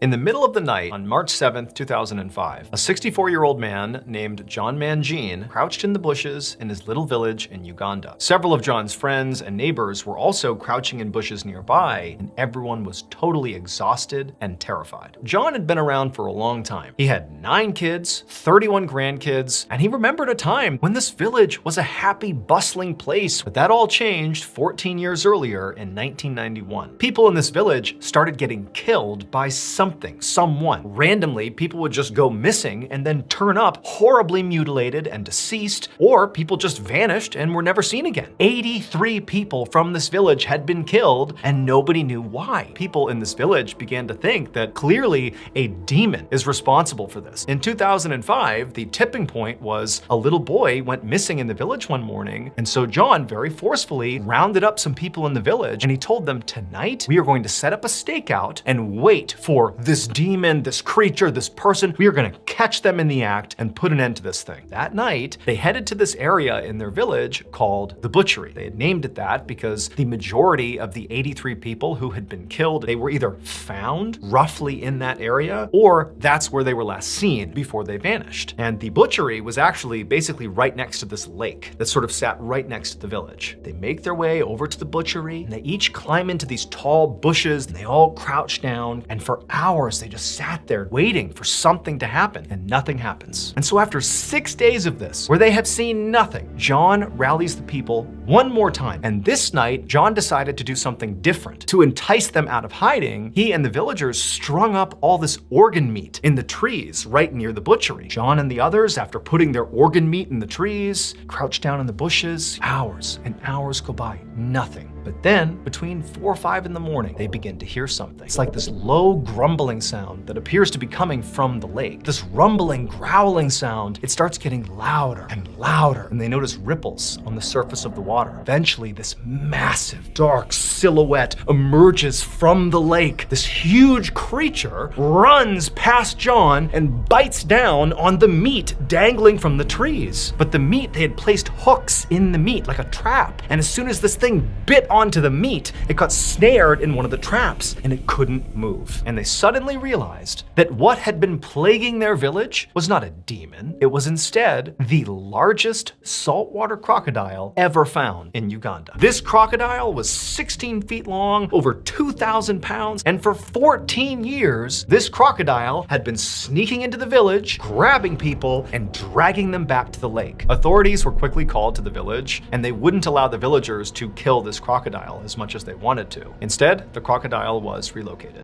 In the middle of the night on March 7th, 2005, a 64-year-old man named John Mangine crouched in the bushes in his little village in Uganda. Several of John's friends and neighbors were also crouching in bushes nearby, and everyone was totally exhausted and terrified. John had been around for a long time. He had 9 kids, 31 grandkids, and he remembered a time when this village was a happy, bustling place. But that all changed 14 years earlier in 1991. People in this village started getting killed by someone. Randomly, people would just go missing and then turn up horribly mutilated and deceased, or people just vanished and were never seen again. 83 people from this village had been killed and nobody knew why. People in this village began to think that clearly a demon is responsible for this. In 2005, the tipping point was a little boy went missing in the village one morning, and so John very forcefully rounded up some people in the village and he told them, tonight we are going to set up a stakeout and wait for this demon, this creature, this person. We are gonna catch them in the act and put an end to this thing. That night, they headed to this area in their village called the Butchery. They had named it that because the majority of the 83 people who had been killed, they were either found roughly in that area, or that's where they were last seen before they vanished. And the Butchery was actually basically right next to this lake that sort of sat right next to the village. They make their way over to the Butchery, and they each climb into these tall bushes, and they all crouch down, and for hours they just sat there waiting for something to happen, and nothing happens. And so after 6 days of this, where they have seen nothing, John rallies the people one more time. And this night, John decided to do something different. To entice them out of hiding, he and the villagers strung up all this organ meat in the trees right near the Butchery. John and the others, after putting their organ meat in the trees, crouched down in the bushes. Hours and hours go by, nothing. But then, between 4 or 5 in the morning, they begin to hear something. It's like this low grumbling sound that appears to be coming from the lake. This rumbling, growling sound, it starts getting louder and louder, and they notice ripples on the surface of the water. Eventually, this massive, dark silhouette emerges from the lake. This huge creature runs past John and bites down on the meat dangling from the trees. But the meat, they had placed hooks in the meat like a trap, and as soon as this thing bit onto the meat, it got snared in one of the traps and it couldn't move. And they suddenly realized that what had been plaguing their village was not a demon. It was instead the largest saltwater crocodile ever found in Uganda. This crocodile was 16 feet long, over 2,000 pounds, and for 14 years, this crocodile had been sneaking into the village, grabbing people, and dragging them back to the lake. Authorities were quickly called to the village, and they wouldn't allow the villagers to kill this crocodile as much as they wanted to. Instead, the crocodile was relocated.